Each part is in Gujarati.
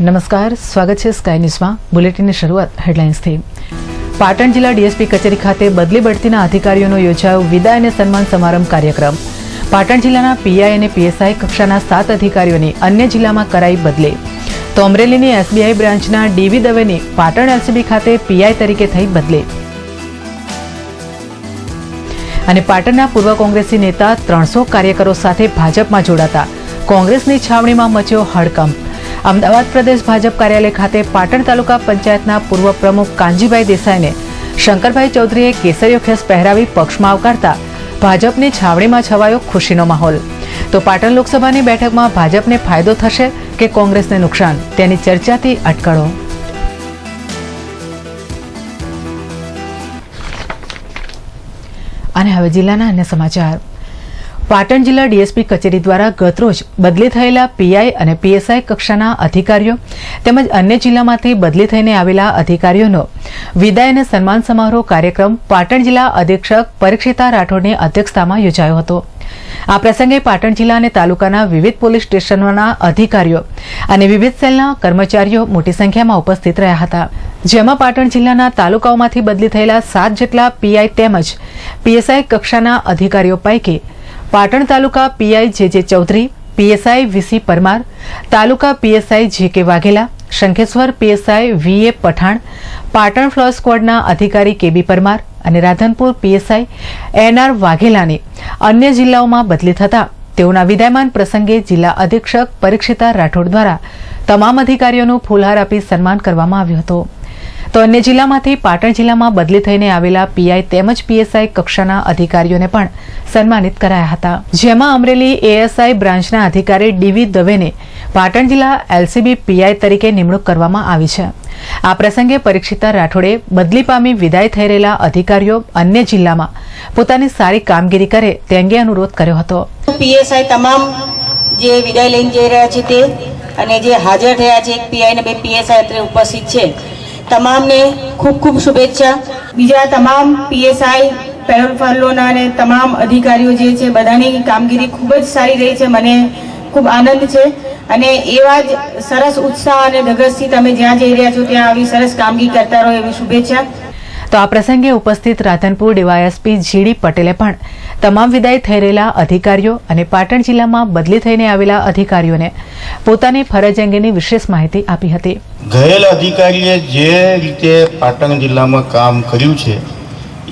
નમસ્કાર, સ્વાગત છે સ્કાય ન્યૂઝમાં. બુલેટિનની શરૂઆત હેડલાઇન્સથી. પાટણ જિલ્લા ડીએસપી કચેરી ખાતે બદલી બઢતીના અધિકારીઓનો યોજાયો વિદાય અને સન્માન સમારંભ કાર્યક્રમ. પાટણ જિલ્લાના પીઆઈ અને પીએસઆઈ કક્ષાના 7 અધિકારીઓની અન્ય જિલ્લામાં કરાઈ બદલી. તો અમરેલીની એસબીઆઈ બ્રાન્ચના ડીવી દવેની પાટણ એલસીબી ખાતે પીઆઈ તરીકે થઈ બદલી. અને પાટણના પૂર્વ કોંગ્રેસી નેતા 300 કાર્યકરો સાથે ભાજપમાં જોડાતા કોંગ્રેસની છાવણીમાં મચ્યો હડકંપ. અમદાવાદ પ્રદેશ ભાજપ કાર્યાલય ખાતે પાટણ તાલુકા પંચાયતના પૂર્વ પ્રમુખ કાનજીભાઈ દેસાઈને શંકરભાઈ ચૌધરીએ કેસરીયો ખેસ પહેરાવી પક્ષમાં આવકારતા ભાજપની છાવણીમાં છવાયો ખુશીનો માહોલ. તો પાટણ લોકસભાની બેઠકમાં ભાજપને ફાયદો થશે કે કોંગ્રેસને નુકસાન, તેની ચર્ચાથી અટકળો. અને હવે જિલ્લાના અન્ય સમાચાર. પાટણ જિલ્લા ડીએસપી કચેરી દ્વારા ગતરોજ બદલી થયેલા પીઆઈ અને પીએસઆઈ કક્ષાના અધિકારીઓ તેમજ અન્ય જિલ્લામાંથી બદલી થઈને આવેલા અધિકારીઓનો વિદાય અને સન્માન સમારોહ કાર્યક્રમ પાટણ જિલ્લા અધિક્ષક પરીક્ષિતા રાઠોડની અધ્યક્ષતામાં યોજાયો હતો. આ પ્રસંગે પાટણ જિલ્લા અને તાલુકાના વિવિધ પોલીસ સ્ટેશનોના અધિકારીઓ અને વિવિધ સેલના કર્મચારીઓ મોટી સંખ્યામાં ઉપસ્થિત રહ્યા હતા. જેમાં પાટણ જિલ્લાના તાલુકાઓમાંથી બદલી થયેલા 7 જેટલા પીઆઈ તેમજ પીએસઆઈ કક્ષાના અધિકારીઓ પૈકી પાટણ તાલુકા PI J Chaudhary, PSI VC Parmar, તાલુકા PSI J Vaghela, Shankheshwar PSI VA Pathan, Patan floor સ્ક્વોડના અધિકારી કેબી પરમાર અને રાધનપુર પીએસઆઈ એનઆર વાઘેલાની અન્ય જિલ્લાઓમાં બદલી થતા તેઓના વિદાયમાન પ્રસંગે જિલ્લા અધિક્ષક પરીક્ષિતા રાઠોડ દ્વારા તમામ અધિકારીઓનું ફૂલહાર આપી સન્માન કરવામાં આવ્યું હતું. તો અન્ય જિલ્લામાંથી પાટણ જિલ્લામાં બદલી થઈને આવેલા પીઆઈ તેમજ પીએસઆઈ કક્ષાના અધિકારીઓને પણ સન્માનિત કરાયા હતા. જેમાં અમરેલી એએસઆઈ બ્રાન્ચના અધિકારી ડીવી દવેને પાટણ જિલ્લા એલસીબી પીઆઈ તરીકે નિમણૂક કરવામાં આવી છે. આ પ્રસંગે પરીક્ષિતા રાઠોડે બદલી પામી વિદાય થઈ રહેલા અધિકારીઓ અન્ય જિલ્લામાં પોતાની સારી કામગીરી કરે તે અંગે અનુરોધ કર્યો હતો. પીએસઆઈ તમામ જે વિદાય લઈને જઈ રહ્યા છે તે અને જે હાજર થયા છે, એક પીઆઈ અને 2 પીએસઆઈ અત્રે ઉપસ્થિત છે, તમામને ખૂબ ખૂબ શુભેચ્છા. બીજા તમામ પીએસઆઈ પેરોલ ફરલોના અને તમામ અધિકારીઓ જે છે બધાની કામગીરી ખૂબ જ સારી રહી છે. મને ખૂબ આનંદ છે અને એવા જ સરસ ઉત્સાહ અને ધગસથી તમે જ્યાં જઈ રહ્યા છો ત્યાં આવી સરસ કામગીરી કરતા રહો એવી શુભેચ્છા. તો આ પ્રસંગે ઉપસ્થિત રાધનપુર ડીવાયએસપી જીડી પટેલે પણ તમામ વિદાય થઈ રહેલા અધિકારીઓ અને પાટણ જિલ્લામાં બદલી થઈને આવેલા અધિકારીઓને પોતાની ફરજ અંગેની વિશેષ માહિતી આપી હતી. ગયેલ અધિકારીએ જે રીતે પાટણ જિલ્લામાં કામ કર્યું છે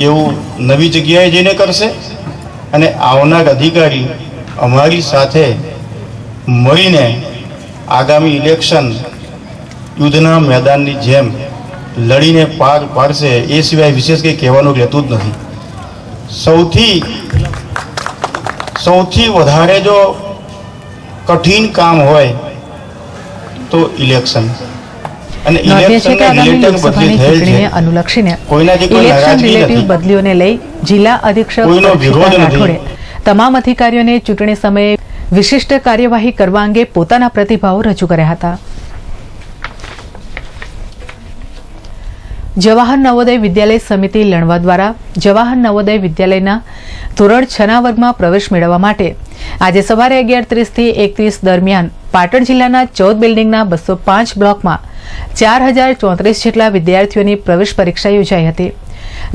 એવું નવી જગ્યાએ જઈને કરશે અને આવનાર અધિકારી અમારી સાથે મળીને આગામી ઇલેક્શન યુદ્ધના મેદાનની જેમ લડીને પાર પાડશે. એ સિવાય વિશેષ કંઈ કહેવાનું રહેતું જ નથી. સૌથી વધારે જો કઠિન કામ હોય તો ઇલેક્શન અને ઇલેક્શન અનુલક્ષીને ઇલેક્શન રિલેટિવ બદલીઓને લઈ જિલ્લા અધિક્ષક રાઠોડે તમામ અધિકારીઓને ચૂંટણી સમયે વિશિષ્ટ કાર્યવાહી કરવા અંગે પોતાના પ્રતિભાવો રજૂ કર્યા હતા. જવાહર નવોદય વિદ્યાલય સમિતિ લણવા દ્વારા જવાહર નવોદય વિદ્યાલયના ધોરણ 6ના વર્ગમાં પ્રવેશ મેળવવા માટે આજે સવારે 11:30 થી 1:30 દરમિયાન પાટણ જિલ્લાના 14 બિલ્ડિંગના 205 બ્લોકમાં 4034 જેટલા વિદ્યાર્થીઓની પ્રવેશ પરીક્ષા યોજાઈ હતી.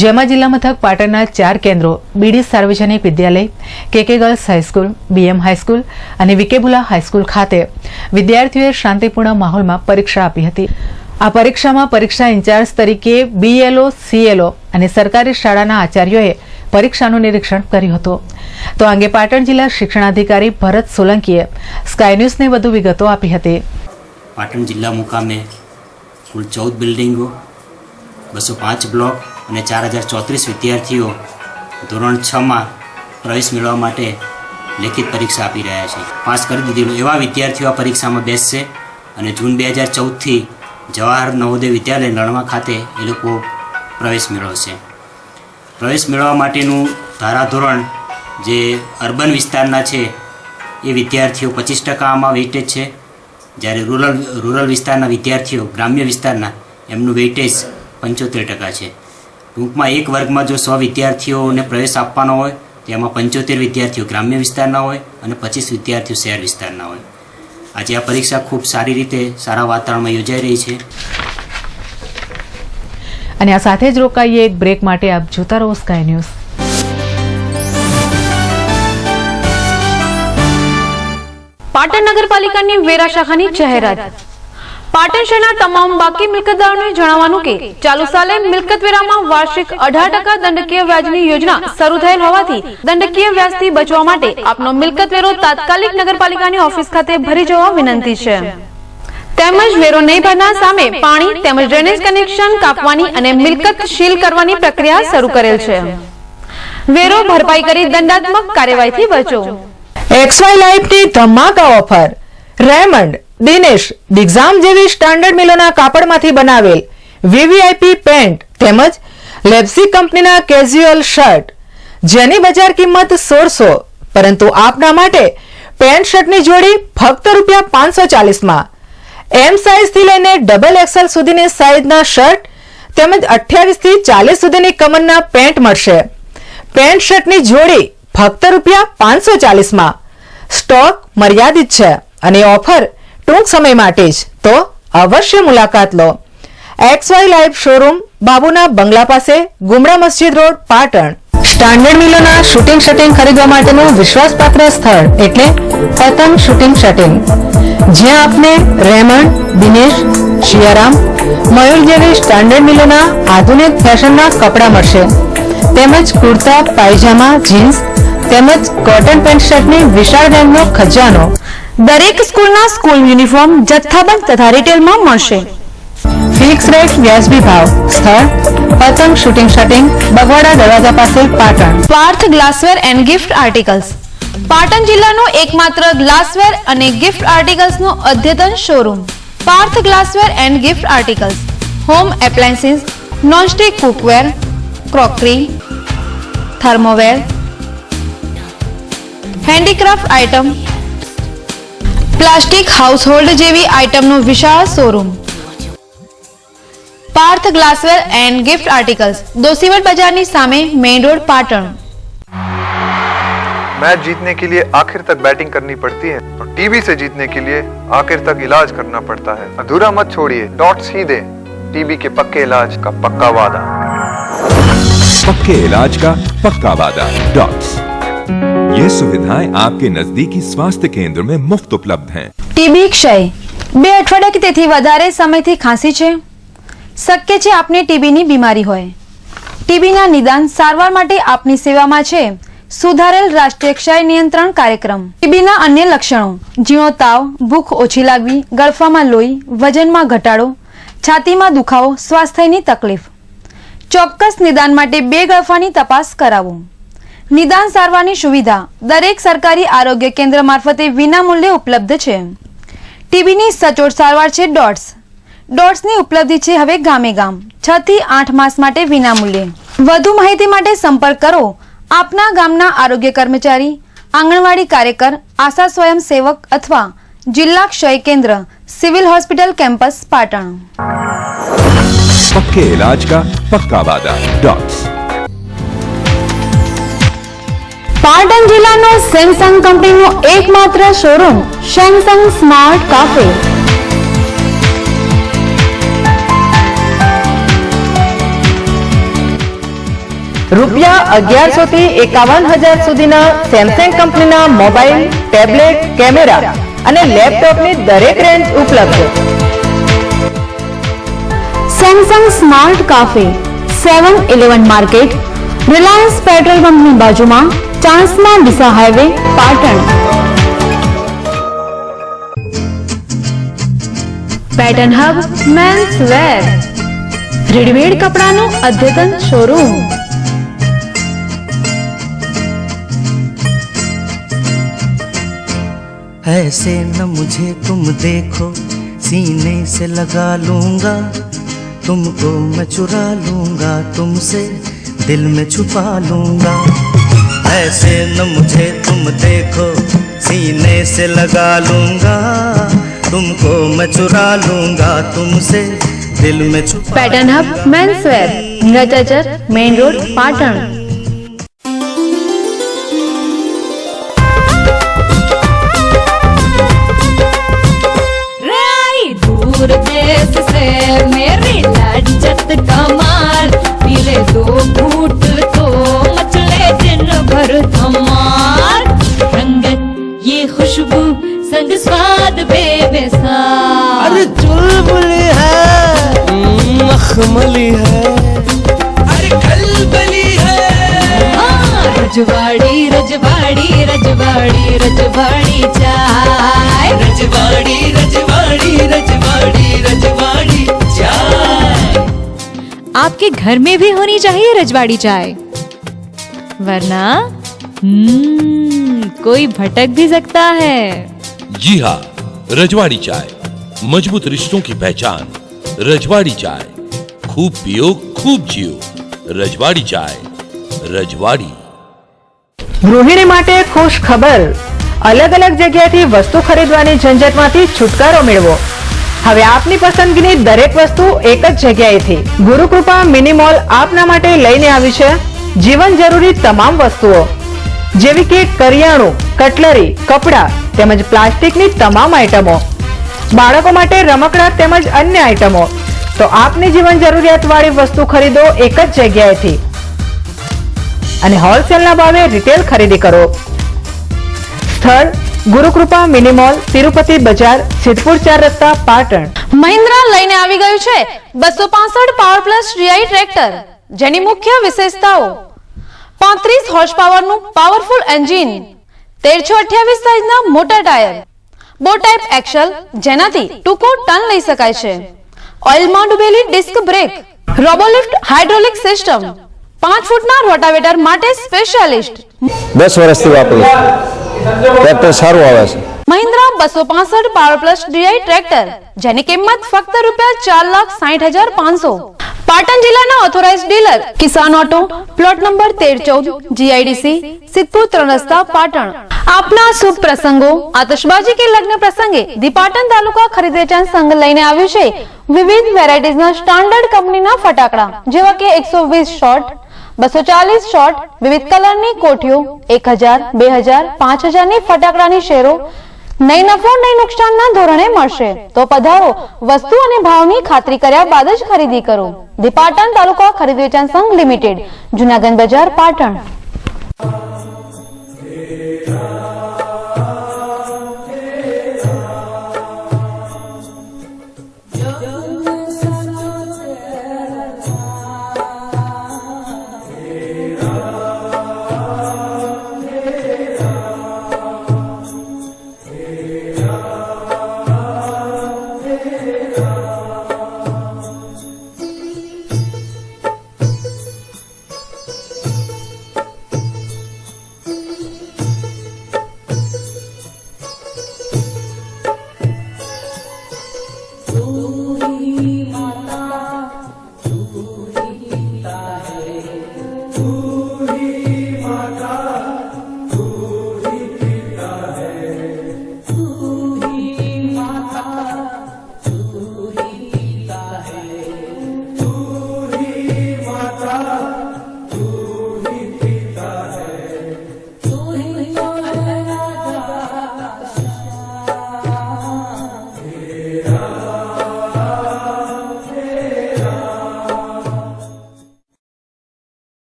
જેમાં જિલ્લા મથક પાટણના 4 કેન્દ્રો બીડી સાર્વજનિક વિદ્યાલય, કેકે ગર્લ્સ હાઈસ્કૂલ, બીએમ હાઈસ્કૂલ અને વિકેબુલા હાઈસ્કૂલ ખાતે વિદ્યાર્થીઓએ શાંતિપૂર્ણ માહોલમાં પરીક્ષા આપી હતી. આ પરીક્ષામાં પરીક્ષા ઇન્ચાર્જ તરીકે બીએલઓ, સીએલઓ અને સરકારી શાળાના આચાર્યોએ પરીક્ષાનું નિરીક્ષણ કર્યું હતું. તો આ અંગે પાટણ જિલ્લા શિક્ષણાધિકારી ભરત સોલંકીએ સ્કાય ન્યૂઝને વધુ વિગતો આપી હતી. પાટણ જિલ્લા મુકામે કુલ 14 બિલ્ડિંગો, 205 બ્લોક અને 4034 વિદ્યાર્થીઓ ધોરણ 6માં પ્રવેશ મેળવવા માટે લેખિત પરીક્ષા આપી રહ્યા છે. પાસ કરી દીધેલું એવા વિદ્યાર્થીઓ આ પરીક્ષામાં બેસશે અને જૂન 2014થી જવાહર નવોદય વિદ્યાલય લણવા ખાતે એ લોકો પ્રવેશ મેળવશે. પ્રવેશ મેળવવા માટેનું ધારાધોરણ જે અર્બન વિસ્તારના છે એ વિદ્યાર્થીઓ 25% આમાં વેઇટેજ છે, જ્યારે રૂરલ વિસ્તારના વિદ્યાર્થીઓ, ગ્રામ્ય વિસ્તારના, એમનું વેઇટેજ 75% છે. ટૂંકમાં એક વર્ગમાં જો 100 વિદ્યાર્થીઓને પ્રવેશ આપવાનો હોય તો એમાં 75 વિદ્યાર્થીઓ ગ્રામ્ય વિસ્તારના હોય અને 25 વિદ્યાર્થીઓ શહેર વિસ્તારના હોય. આજે આ પરીક્ષા ખૂબ સારી રીતે સારા વાતાવરણમાં યોજાઈ રહી છે. અને આ સાથે જ રોકાઈએ એક બ્રેક માટે. આપ જોતા રહો સ્કાય ન્યૂઝ. પાટણ નગરપાલિકાની વેરા શાખાની જાહેરાત. પાટણ શહેરના તમામ બાકી મિલકતદારોને જણાવવાનું કે ચાલુ સાલે મિલકત વેરામાં વાર્ષિક 18% દંડકીય વ્યાજની યોજના શરૂ થયેલ હોવાથી દંડકીય વ્યાજથી બચવા માટે આપનો મિલકત વેરો તાત્કાલિક નગરપાલિકાની ઓફિસ ખાતે ભરી જવા વિનંતી છે. તેમજ વેરો નહીં ભરનાર સામે પાણી તેમજ ડ્રેનેજ કનેક્શન કાપવાની અને મિલકત સીલ કરવાની પ્રક્રિયા શરૂ કરેલ છે. વેરો ભરપાઈ કરી દંડાત્મક કાર્યવાહીથી બચો. XY લાઇફની ધમાકા ઓફર. રેમન્ડ, દિનેશ, દિગ્ઝામ જેવી સ્ટાન્ડર્ડ મિલોના કાપડમાંથી બનાવેલ VVIP પેન્ટ તેમજ લેપ્સી કંપનીના કેઝ્યુઅલ શર્ટ જેની બજાર કિંમત 1600, પરંતુ આપના માટે પેન્ટ શર્ટની જોડી ફક્ત ₹540 M સાઇઝ થી લઈને XXL સુધીની સાઇઝના શર્ટ તેમજ 28 થી 40 સુધીની કમરના પેન્ટ મળશે. પેન્ટ શર્ટની જોડી ફક્ત ₹540. સ્ટોક મર્યાદિત છે અને ઓફર ટૂંક સમય માટે જ, તો અવશ્ય મુલાકાત લો. XY લાઇફ શોરૂમ, બાબુના બંગલા પાસે, ગુમડા મસ્જિદ રોડ, પાટણ. સ્ટાન્ડર્ડ મિલોના શૂટિંગ શટિંગ ખરીદવા માટેનું વિશ્વાસપાત્ર સ્થળ એટલે પતંગ શૂટિંગ શટિંગ, જ્યાં આપને રેમન્ડ, દિનેશ, શિયારામ, મયુર જેવી સ્ટાન્ડર્ડ મિલોના આધુનિક ફેશનના કપડા મળશે તેમજ કુર્તા, પાયજામા, જીન્સ તેમજ કોટન પેન્ટ શર્ટની વિશાળ રેન્જનો ખજાનો. દરેક સ્કૂલના સ્કૂલ યુનિફોર્મ જથ્થાબંધ તથા રિટેલમાં મળશે. ફિક્સ રેટ, વ્યાજબી ભાવ. સ્થળ પતંગ શૂટિંગ શટિંગ, બગવાડા દરવાજા પાસે, Patan. Parth glassware and gift articles. Patan જિલ્લાનો એકમાત્ર ગ્લાસવેર અને ગિફ્ટ આર્ટિકલ્સનો અદ્યતન showroom. Parth glassware and gift articles. Home appliances, nonstick cookware, crockery, thermoware, handicraft item, plastic household જેવી આઇટમનો વિશાળ showroom. Parth glassware and gift articles, Doshivat बाजार सामे, मेन रोड, पाटण. मैच जीतने के लिए आखिर तक बैटिंग करनी पड़ती है और टीबी से जीतने के लिए आखिर तक इलाज करना पड़ता है. अधूरा मत छोड़िए, डॉट्स ही दे. टीबी के पक्के इलाज का पक्का वादा. पक्के इलाज का पक्का वादा डॉट्स. ये सुविधाएं आपके नजदीकी स्वास्थ्य केंद्र में मुफ्त उपलब्ध हैं. टीबी क्षय 2 અઠવાડિયા કે તેથી વધારે સમયથી ખાંસી છે? શક્ય છે આપને ટીબીની બીમારી હોય. ટીબીના નિદાન સારવાર માટે આપની સેવામાં છે સુધારેલ રાષ્ટ્રીય ક્ષય નિયંત્રણ કાર્યક્રમ. ટીબીના અન્ય લક્ષણો: ઝીણો તાવ, ભૂખ ઓછી લાગવી, ગળફામાં લોહી, વજનમાં ઘટાડો, છાતીમાં દુખાવો, સ્વાસ્થ્યની તકલીફ. ચોક્કસ નિદાન માટે 2 ગળફાની તપાસ કરાવો. નિદાન સારવારની સુવિધા દરેક સરકારી આરોગ્ય કેન્દ્ર મારફતે વિનામૂલ્યે ઉપલબ્ધ છે. ટીબીની સચોટ સારવાર છે ડોટ્સ. ડોટ્સની ઉપલબ્ધિ છે હવે ગામે ગામ. 6 થી 8 માસ માટે વિનામૂલ્યે. વધુ માહિતી માટે સંપર્ક કરો આપના ગામના આરોગ્ય કર્મચારી, આંગણવાડી કાર્યકર, આશા સ્વયંસેવક અથવા જિલ્લા ક્ષય કેન્દ્ર, સિવિલ હોસ્પિટલ કેમ્પસ, પાટણ. पक्के इलाज का पक्का वादा डॉट्स. પાટણ જિલ્લાનો સેમસંગ કંપનીનો એકમાત્ર શોરૂમ સેમસંગ સ્માર્ટ કાફે. ₹1100 થી 51,000 સુધીના સેમસંગ કંપનીના મોબાઈલ, ટેબ્લેટ, કેમેરા અને લેપટોપની દરેક રેન્જ ઉપલબ્ધ. Samsung smart cafe, 7-11 market, Reliance petrol પંપની બાજુમાં, Chanasma Deesa highway, Patan. Pattern hub men's wear, readymade કપડાનું અદ્યતન શોરૂમ. ऐसे न मुझे तुम देखो, सीने से लगा लूंगा, तुमको मैं चुरा लूंगा, तुमसे दिल में छुपा लूंगा. ऐसे न मुझे तुम देखो, सीने से लगा लूंगा, तुमको मैं चुरा लूंगा, तुमसे दिल में छुपा. પેટર્ન હબ મેન્સ વેર, નીરજાચર, મેઇન રોડ, પાટણ. है मेरी लज्जत कमाल, पी ले 2 घूंट तो मचले दिन भर धमाल। रंगत ये खुशबू संग स्वाद बेमिसाल। अरे चुलबुली है, मखमली है, अरे कलबली है। रजवाड़ी रजवाड़ी रजवाड़ी रजवाड़ी चाय, रजवाड़ी रजवाड़ी रजवाड़ी रजवाड़ी चाय। आपके घर में भी होनी चाहिए रजवाड़ी चाय, वरना कोई भटक भी सकता है। जी हाँ, रजवाड़ी चाय मजबूत रिश्तों की पहचान। रजवाड़ी चाय, खूब पियो खूब जियो। रजवाड़ी चाय, रजवाड़ी। ગૃહિણી માટે ખુશ ખબર, અલગ અલગ જગ્યાએથી વસ્તુ ખરીદવાની ઝંઝટમાંથી છુટકારો મેળવો। હવે આપની પસંદગીની દરેક વસ્તુ એક જ જગ્યાએથી। ગુરુકૃપા મિની મોલ આપના માટે લઈને આવ્યું છે જીવન જરૂરી તમામ વસ્તુઓ, જેવી કે કરિયાણું, કટલરી, કપડા તેમજ પ્લાસ્ટિકની તમામ આઇટમો, બાળકો માટે રમકડા તેમજ અન્ય આઇટમો। તો આપની જીવન જરૂરિયાતવાળી વસ્તુ ખરીદો એક જ જગ્યાએથી અને હોલસેલના ભાવે રિટેલ ખરીદી કરો। સ્થળ ગુરુકૃપા મિની મોલ, તિરુપતિ બજાર, સિદ્ધપુર 4 રસ્તા, પાટણ। મહિન્દ્રા લઈને આવી ગયું છે 265 પાવર પ્લસ GI ટ્રેક્ટર, જેની મુખ્ય વિશેષતાઓ 35 હોર્સ પાવરનું પાવરફુલ એન્જિન, 1328 સાઇઝના મોટા ટાયર, બો ટાઈપ એક્સલ જેનાથી ટૂંકો ટર્ન લઈ શકાય છે, ઓઇલમાં ડૂબેલી disc brake, robolift hydraulic system, 5 ફૂટના રોટાવેટર માટે સ્પેશિયાલિસ્ટ। 10 વર્ષથી વાપરું, ટ્રેક્ટર સારું આવે છે। Mahindra 265 power plus GI tractor, જેની કિંમત ફક્ત ₹4,60,500। પાટણ જિલ્લાના authorized dealer Kisan auto, plot number 1314, GIDC, Sidhpur 3 રસ્તા, પાટણ। આપના શુભ પ્રસંગો, આતશબાજી કે લગ્ન પ્રસંગે દી પાટણ તાલુકા ખરીદ વેચાણ સંઘ લઈને આવ્યું છે વિવિધ વેરાયટીઝના સ્ટાન્ડર્ડ કંપનીના ફટાકડા, જેવા કે 120 શોટ, 240 શોટ, વિવિધ કલરની કોઠીઓ, 1000, 2000, 5000 ની ફટાકડાની શેરો નહીં નફો નહીં નુકસાનના ધોરણે મળશે। તો પધારો, વસ્તુ અને ભાવની ખાતરી કર્યા બાદ જ ખરીદી કરો। દી પાટણ તાલુકા ખરીદ વેચાણ સંઘ લિમિટેડ, જુનાગંજ બજાર, પાટણ।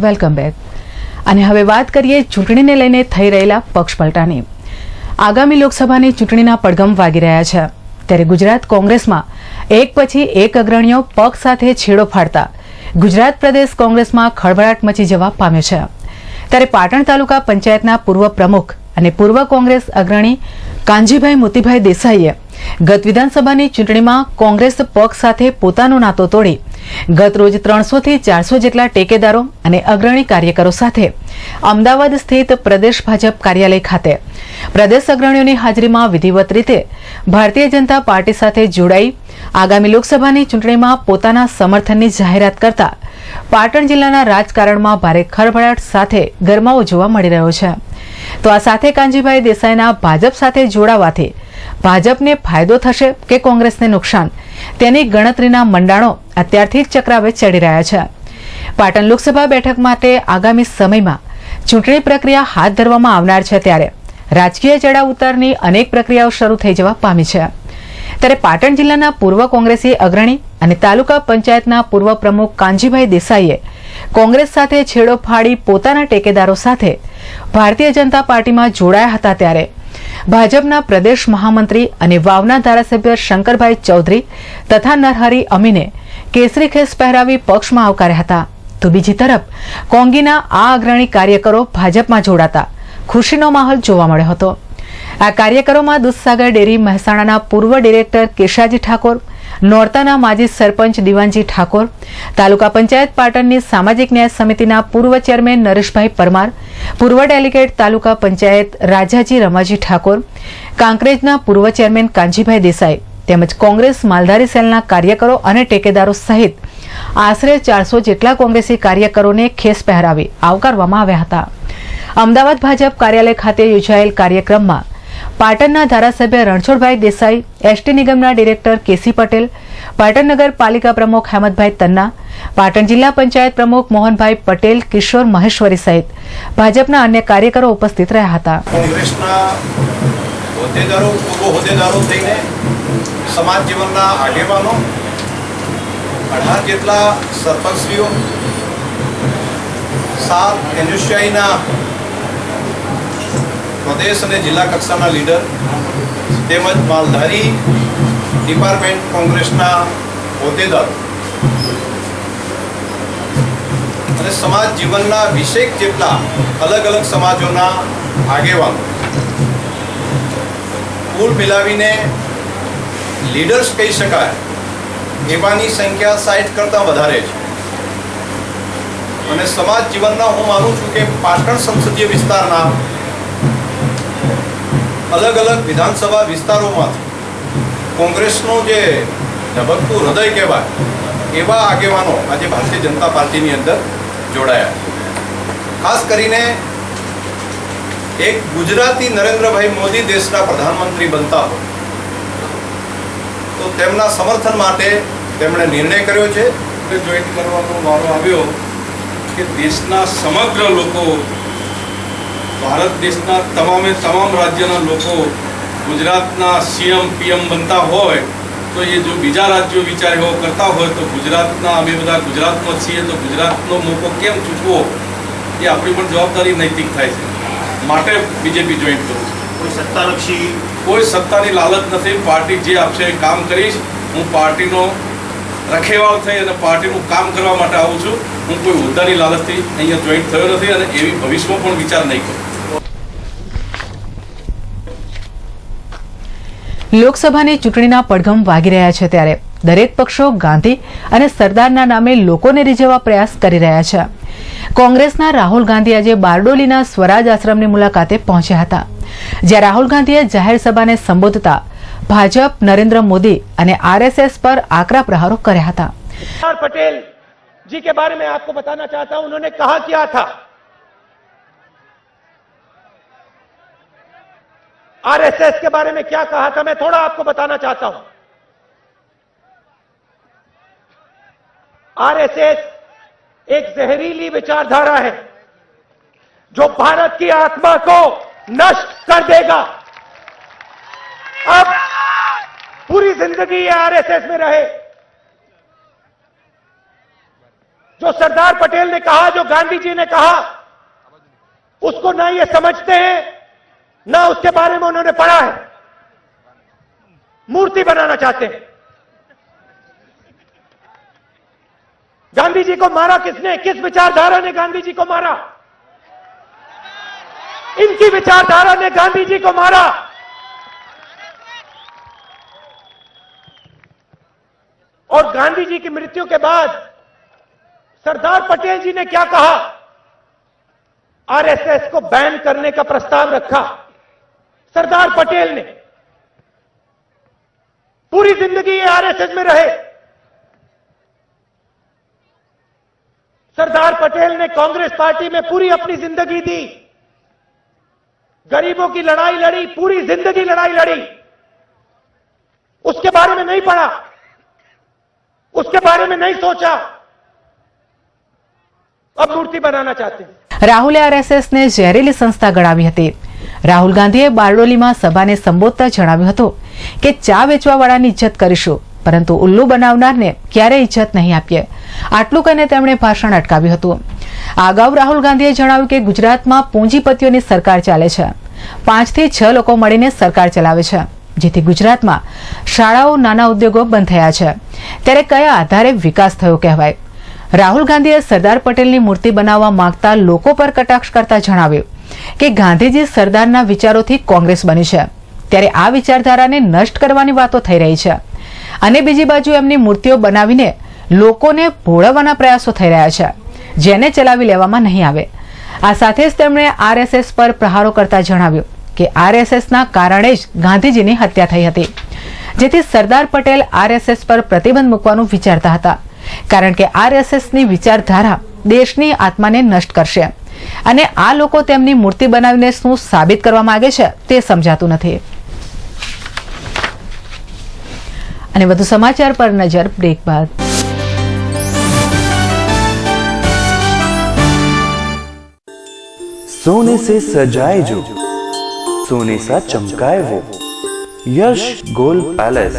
Welcome back. અને હવે વાત કરીએ ચૂંટણીને લઈને થઈ રહેલા પક્ષપલટાની। આગામી લોકસભાની ચૂંટણીના પડઘમ વાગી રહ્યા છે, ત્યારે ગુજરાત કોંગ્રેસમાં એક પછી એક અગ્રણીઓ પક્ષ સાથે છેડો ફાડતા ગુજરાત પ્રદેશ કોંગ્રેસમાં ખળભળાટ મચી જવા પામ્યો છે। ત્યારે પાટણ તાલુકા પંચાયતના પૂર્વ પ્રમુખ અને પૂર્વ કોંગ્રેસ અગ્રણી કાનજીભાઈ મોતીભાઈ દેસાઈએ ગત વિધાનસભાની ચૂંટણીમાં કોંગ્રેસ પક્ષ સાથે પોતાનો નાતો તોડી ગત રોજ 300 થી 400 જેટલા ટેકેદારો અને અગ્રણી કાર્યકરો સાથે અમદાવાદ સ્થિત પ્રદેશ ભાજપ કાર્યાલય ખાતે પ્રદેશ અગ્રણીઓની હાજરીમાં વિધિવત રીતે ભારતીય જનતા પાર્ટી સાથે જોડાઈ આગામી લોકસભાની ચૂંટણીમાં પોતાના સમર્થનની જાહેરાત કરતા પાટણ જિલ્લાના રાજકારણમાં ભારે ખળભળાટ સાથે ગરમાવો જોવા મળી રહ્યો છે। તો આ સાથે કાનજીભાઈ દેસાઈના ભાજપ સાથે જોડાવાથી ભાજપને ફાયદો થશે કે કોંગ્રેસને નુકસાન, તેની ગણતરીના મંડાણો અત્યારથી જ ચક્રાવે ચડી રહ્યા છે। પાટણ લોકસભા બેઠક માટે આગામી સમયમાં ચૂંટણી પ્રક્રિયા હાથ ધરવામાં આવનાર છે ત્યારે રાજકીય ચડાવ ઉતારની અનેક પ્રક્રિયાઓ શરૂ થઈ જવા પામી છે। ત્યારે પાટણ જિલ્લાના પૂર્વ કોંગ્રેસી અગ્રણી અને તાલુકા પંચાયતના પૂર્વ પ્રમુખ કાનજીભાઈ દેસાઈએ કોંગ્રેસ સાથે છેડો ફાડી પોતાના ટેકેદારો સાથે ભારતીય જનતા પાર્ટીમાં જોડાયા હતા ત્યારે ભાજપના પ્રદેશ મહામંત્રી અને વાવના ધારાસભ્ય શંકરભાઈ ચૌધરી તથા નરહરી અમીને કેસરી ખેસ પહેરાવી પક્ષમાં આવકાર્યા હતા। તો બીજી તરફ કોંગીના આ અગ્રણી કાર્યકરો ભાજપમાં જોડાતા ખુશીનો માહોલ જોવા મળ્યો હતો। આ કાર્યકરોમાં દૂધસાગર ડેરી મહેસાણાના પૂર્વ ડિરેક્ટર કેશાજી ઠાકોર, નોરતાના માજી સરપંચ દીવાનજી ઠાકોર, તાલુકા પંચાયત પાટણની સામાજિક ન્યાય સમિતિના પૂર્વ ચેરમેન નરેશભાઈ પરમાર, પૂર્વ ડેલિગેટ તાલુકા પંચાયત રાજાજી રમાજી ઠાકોર, કાંકરેજના પૂર્વ ચેરમેન કાનજીભાઈ દેસાઈ તેમજ કોંગ્રેસ માલધારી સેલના કાર્યકરો અને ટેકેદારો સહિત આશરે 400 જેટલા કોંગ્રેસી કાર્યકરોને ખેસ પહેરાવી આવકારવામાં આવ્યા હતા। અમદાવાદ ભાજપ કાર્યાલય ખાતે યોજાયેલ કાર્યક્રમમાં પાટણના ધારાસભ્ય રણછોડભાઈ દેસાઈ, એસટી નિગમના ડિરેક્ટર કેસી પટેલ, પાટણ નગરપાલિકા પ્રમુખ હેમંતભાઈ તન્ના, પાટણ જિલ્લા પંચાયત પ્રમુખ મોહનભાઈ પટેલ, કિશોર મહેશ્વરી સહિત ભાજપના અન્ય કાર્યકરો ઉપસ્થિત રહ્યા હતા। કોંગ્રેસના હોદ્દેદારો, પૂર્વ હોદ્દેદારો થઈને સમાજ જીવનના આગેવાનો, 18 જેટલા સરપંચશ્રીઓ, 7 એનએસયુઆઈના પ્રદેશ અને જિલ્લા કક્ષાના લીડર તેમજ માલધારી ડિપાર્ટમેન્ટ કોંગ્રેસના હોદ્દેદારો અને સમાજ જીવનના 20 જેટલા અલગ અલગ સમાજોના આગેવાનો કુલ મિલાવીને લીડર્સ કહી શકાય એવાની સંખ્યા 60 કરતાં વધારે છે। અને સમાજ જીવનના હું માનું છું કે પાટણ સંસદીય વિસ્તારના અલગ અલગ વિધાનસભા વિસ્તારોમાંથી કોંગ્રેસનું જે ધબકતું હૃદય કહેવાય એવા આગેવાનો આજે ભારતીય જનતા પાર્ટીની અંદર જોડાયા। ખાસ કરીને એક ગુજરાતી નરેન્દ્રભાઈ મોદી દેશના પ્રધાનમંત્રી બનતા હોય તો તેમના સમર્થન માટે તેમણે નિર્ણય કર્યો છે કે જોઈન્ટ કરવાનો વારો આવ્યો કે દેશના સમગ્ર લોકો, ભારત દેશના તમામ રાજ્યના લોકો ગુજરાતના સીએમ પીએમ બનતા હોય તો એ જો બીજા રાજ્યો વિચાર એવો કરતા હોય તો ગુજરાતના અમે બધા ગુજરાતમાં છીએ તો ગુજરાતનો મોકો કેમ ચૂકવો એ આપણી પણ જવાબદારી નૈતિક થાય છે। માટે બીજેપી જોઈન્ટ કરું છું। કોઈ સત્તાની લાલચ નથી। પાર્ટી જે આપશે એ કામ કરીશ। હું પાર્ટીનો રખેવાળ થઈ અને પાર્ટીનું કામ કરવા માટે આવું છું। હું કોઈ હોદ્દાની લાલચથી અહીંયા જોઈન્ટ થયો નથી અને એવી ભવિષ્યમાં પણ વિચાર નહીં કરું। લોકસભાની ચૂંટણીના પડઘમ વાગી રહ્યા છે ત્યારે દરેક પક્ષો ગાંધી અને સરદારના નામે લોકોને રીઝવવા પ્રયાસ કરી રહ્યા છે। કોંગ્રેસના રાહુલ ગાંધી આજે બારડોલીના સ્વરાજ આશ્રમની મુલાકાતે પહોંચ્યા હતા, જ્યાં રાહુલ ગાંધીએ જાહેર સભાને સંબોધતા ભાજપ, નરેન્દ્ર મોદી અને આરએસએસ પર આકરા પ્રહારો કર્યા હતા। पटेल जी के बारे में आपको बताना चाहता हूं, उन्होंने कहा क्या था। आरएसएस के बारे में क्या कहा था मैं थोड़ा आपको बताना चाहता हूं। आरएसएस एक जहरीली विचारधारा है जो भारत की आत्मा को नष्ट कर देगा। अब पूरी जिंदगी ये आरएसएस में रहे। जो सरदार पटेल ने कहा, जो गांधी जी ने कहा, उसको ना ये समझते हैं ना उसके बारे में उन्होंने पढ़ा है। मूर्ति बनाना चाहते हैं। गांधी जी को मारा किसने? किस विचारधारा ने गांधी जी को मारा? इनकी विचारधारा ने गांधी जी को मारा। और गांधी जी की मृत्यु के बाद सरदार पटेल जी ने क्या कहा? आरएसएस को बैन करने का प्रस्ताव रखा सरदार पटेल ने। पूरी जिंदगी ये आरएसएस में रहे। सरदार पटेल ने कांग्रेस पार्टी में पूरी अपनी जिंदगी दी, गरीबों की लड़ाई लड़ी, पूरी जिंदगी लड़ाई लड़ी। उसके बारे में नहीं पढ़ा, उसके बारे में नहीं सोचा, अब मूर्ति बनाना चाहते हैं। રાહુલે આરએસએસને ઝેરીલી સંસ્થા ગણાવી હતી. રાહુલ ગાંધીએ બારડોલીમાં સભાને સંબોધતા જણાવ્યું હતું કે ચા વેચવાવાળાની ઇજ્જત કરીશું, પરંતુ ઉલ્લુ બનાવનારને ક્યારેય ઇજ્જત નહીં આપીએ. આટલું કહીને તેમણે ભાષણ અટકાવ્યું હતું. અગાઉ રાહુલ ગાંધીએ જણાવ્યું કે ગુજરાતમાં પૂંજીપતિઓની સરકાર ચાલે છે. 5 થી 6 લોકો મળીને સરકાર ચલાવે છે, જેથી ગુજરાતમાં શાળાઓ, નાના ઉદ્યોગો બંધ થયા છે. ત્યારે કયા આધારે વિકાસ થયો કહેવાય? રાહુલ ગાંધીએ સરદાર પટેલની મૂર્તિ બનાવવા માંગતા લોકો પર કટાક્ષ કરતા જણાવ્યું કે ગાંધીજી સરદારના વિચારોથી કોંગ્રેસ બની છે, ત્યારે આ વિચારધારાને નષ્ટ કરવાની વાતો થઈ રહી છે. અને બીજી બાજુ એમની મૂર્તિઓ બનાવીને લોકોને ભોળવવાના પ્રયાસો થઈ રહ્યા છે, જેને ચલાવી લેવામાં નહીં આવે. આ સાથે જ તેમણે આરએસએસ પર પ્રહારો કરતા જણાવ્યું કે આરએસએસના કારણે જ ગાંધીજીની હત્યા થઈ હતી, જેથી સરદાર પટેલ આરએસએસ પર પ્રતિબંધ મૂકવાનું વિચારતા હતા, કારણ કે આરએસએસની વિચારધારા દેશની આત્માને નષ્ટ કરશે. અને આ લોકો તેમની મૂર્તિ બનાવીને શું સાબિત કરવા માંગે છે તે સમજાતું નથી. અને વધુ સમાચાર પર નજર બ્રેક બાદ. सोने से सजाए जो सोने सा चमकाए वो Yash gold palace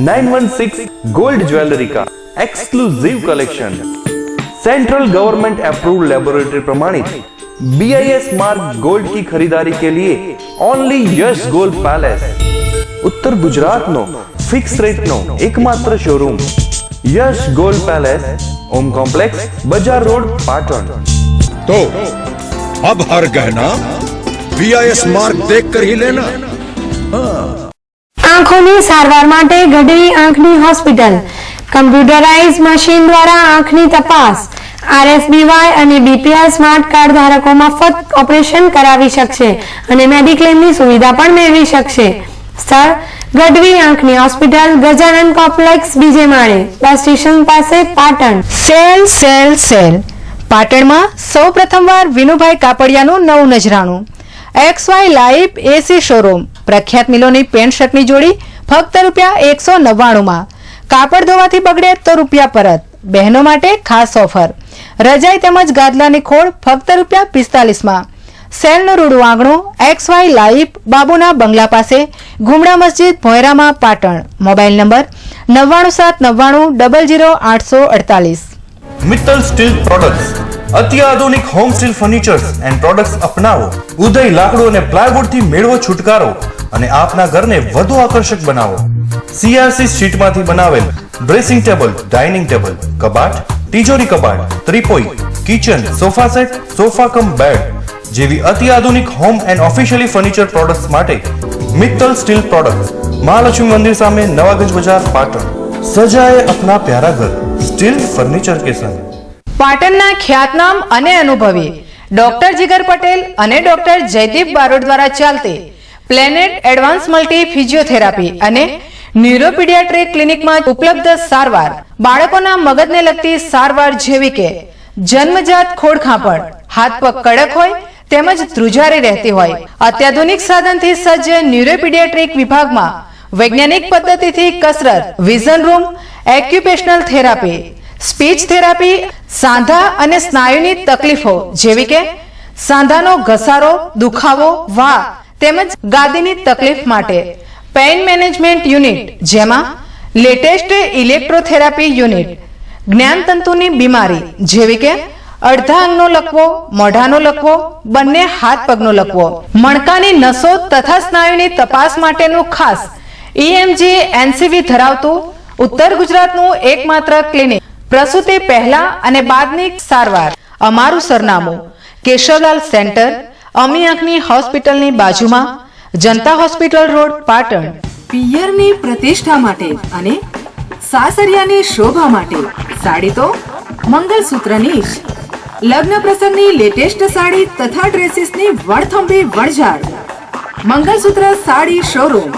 916 gold jewellery का exclusive collection central government approved laboratory प्रमाणित BIS मार्क गोल्ड की खरीदारी के लिए ओनली यश गोल्ड पैलेस उत्तर गुजरात नो फिक्स रेट नो एकमात्र showroom Yash gold palace Om complex बाजार रोड पाटण. तो अब हर गहना BIS मार्क देखकर ही लेना. આંખોની સારવાર માટે ગઢવી આંખની હોસ્પિટલ કમ્પ્યુટરાઇઝ મશીન દ્વારા આંખની તપાસ, RSBY અને BPL સ્માર્ટ કાર્ડ ધારકો મફત ઓપરેશન કરાવી શકશે અને મેડિક્લેમની સુવિધા પણ મેળવી શકશે. સ્થળ ગઢવી આંખની હોસ્પિટલ, ગજાનન કોમ્પ્લેક્સ, બીજે માળે, બસ સ્ટેશન પાસે, પાટણ. સેલ સેલ સેલ પાટણમાં સૌ પ્રથમવાર વિનુભાઈ કાપડિયાનું નવું નજરાણું. XY લાઈવ AC શોરૂમ, પ્રખ્યાત મિલોની પેન્ટ શર્ટની જોડી ફક્ત ₹199. કાપડ ધોવાથી બગડે તો રૂપિયા પરત. બહેનો માટે ખાસ ઓફર. રજાઈ તેમજ ગાદલાની ખોળ ફક્ત ₹45. સેલનું રૂડું આંગણું XY લાઈવ, બાબુના બંગલા પાસે, ગુમડા મસ્જિદ, ભોયરામાં, Patan. Mobile number 9979900848. Mittal steel products અત્યાધુનિક home steel furnitures and products અપનાવો. ઉદય લાકડું અને પ્લાયવુડ થી મેળવો છુટકારો અને આપના ઘરને વધુ આકર્ષક બનાવો. CRC શીટમાંથી બનાવેલ ડ્રેસિંગ ટેબલ, ડાઇનિંગ ટેબલ, કબાટ, તિજોરી કબાટ, ત્રિપોઈ, kitchen, sofa set, sofa cum bed જેવી અત્યાધુનિક home and officially furniture products માટે મિત્તલ સ્ટીલ પ્રોડક્ટ્સ, મહાલક્ષ્મી મંદિર સામે, નવાગંજ બજાર, પાટણ. સજાએ અપના પ્યારા ઘર સ્ટીલ ફર્નિચર કે સંગ. પાટણના ખ્યાતનામ અને અનુભવી ડોક્ટર જીગર પટેલ અને ડોક્ટર જયદીપ બારોટ દ્વારા ચાલતી પ્લેનેટ એડવાન્સ મલ્ટી ફિઝિયોથેરાપી અને ન્યુરોપીડિયાટ્રિક ક્લિનિકમાં ઉપલબ્ધ સારવાર, બાળકોના મગજને લગતી સારવાર જેવી કે જન્મજાત ખોડખાંપણ, હાથ પગ કડક હોય તેમજ ધ્રુજારી રહેતી હોય, અત્યાધુનિક સાધનથી સજ્જ ન્યુરોપીડિયાટ્રિક વિભાગમાં વૈજ્ઞાનિક પદ્ધતિથી કસરત, vision room, occupational therapy, speech therapy, સાંધા અને સ્નાયુની તકલીફો જેવી કે સાંધાનો ઘસારો, દુખાવો, વા તેમજ ગાદીની તકલીફ માટે પેઇન મેનેજમેન્ટ યુનિટ, જેમાં લેટેસ્ટ ઇલેક્ટ્રોથેરાપી યુનિટ, જ્ઞાનતંતુની બીમારી જેવી કે અડધા અંગનો લકવો, મોઢાનો લકવો, બંને હાથ પગનો લકવો, મણકાની નસો તથા સ્નાયુની તપાસ માટેનું ખાસ EMG NCV ધરાવતું ઉત્તર ગુજરાતનું એકમાત્ર ક્લિનિક. પ્રસૂતિ પહેલા અને બાદની સારવાર. અમારું સરનામું કેશવલાલ સેન્ટર, અમી આંખની હોસ્પિટલની બાજુમાં, જનતા હોસ્પિટલ રોડ, પાટણ. પિયરની પ્રતિષ્ઠા માટે અને સાસરિયાની શોભા માટે સાડી તો મંગલસૂત્રની જ. લગ્ન પ્રસંગની લેટેસ્ટ સાડી તથા ડ્રેસીસની વણથંભી વણઝાર. મંગલસૂત્ર સાડી શોરૂમ.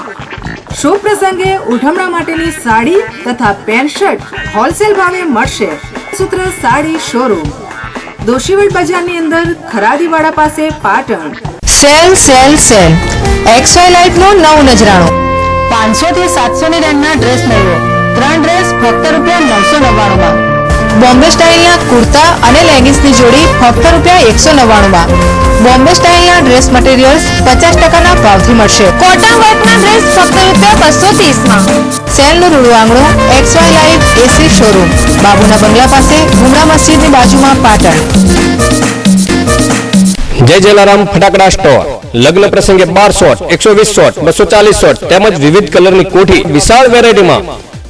શુભ પ્રસંગે ઉઠમણા માટેની સાડી તથા પેન્ટ શર્ટ હોલસેલ ભાવે મળશે. સૂત્ર સાડી શોરૂમ, દોશીવડ બજારની અંદર, ખરાદીવાડા પાસે, Patan. Sale sale sale XY લાઈફનું નવું નજરાણું. 500 થી 700 ની રેન્જના ડ્રેસ મેળવો. 3 ડ્રેસ ફક્ત ₹999. બોમ્બે સ્ટાઇલના કુર્તા અને લેગિંગ્સની જોડી ફક્ત ₹199 બોમ્બે સ્ટાઇલના ડ્રેસ મટીરિયલ્સ 50% ભાવથી મળશે. કોટન વર્કના ડ્રેસ ફક્ત ₹230 સેલનું રૂડું આંગણું XY લાઇવ એસી શોરૂમ બાબુના બંગલા પાસે ગુમરા મસ્જિદની બાજુમાં પાટણ. જય જલારામ ફટાકડા સ્ટોર લગ્ન પ્રસંગે 12 શોટ 120 શોટ 240 શોટ તેમજ વિવિધ કલરની કોઠી વિશાળ વેરાયટીમાં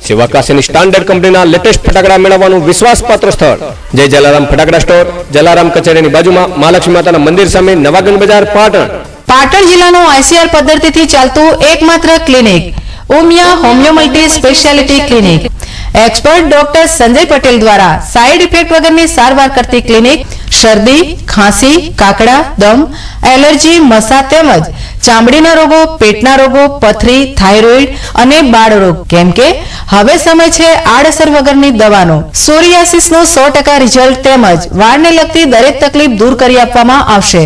શિવાકાશીની સ્ટાન્ડર્ડ કંપનીના લેટેસ્ટ ફટાકડા મેળવવાનું વિશ્વાસપાત્ર સ્થળ જય જલારામ ફટાકડા સ્ટોર જલારામ કચેરીની બાજુમાં મહાલક્ષ્મી માતાના મંદિર સામે નવાગંજ બજાર પાટણ. પાટણ જિલ્લાનું ICR પદ્ધતિથી ચાલતું એકમાત્ર clinic Umiya homeo multi speciality clinic expert doctor Sanjay Patel દ્વારા સાઇડ ઇફેક્ટ વગરની સારવાર કરતી ક્લિનિક શરદી ખાંસી કાકડા દમ એલર્જી મસા તેમજ ચામડીના રોગો પેટના રોગો પથરી થાઇરોઇડ અને બાળરોગ કેમ કે હવે સમય છે આડઅસર વગરની દવાનો સોરિયાસિસનું 100% રિઝલ્ટ તેમજ વાળને લગતી દરેક તકલીફ દૂર કરી આપવામાં આવશે.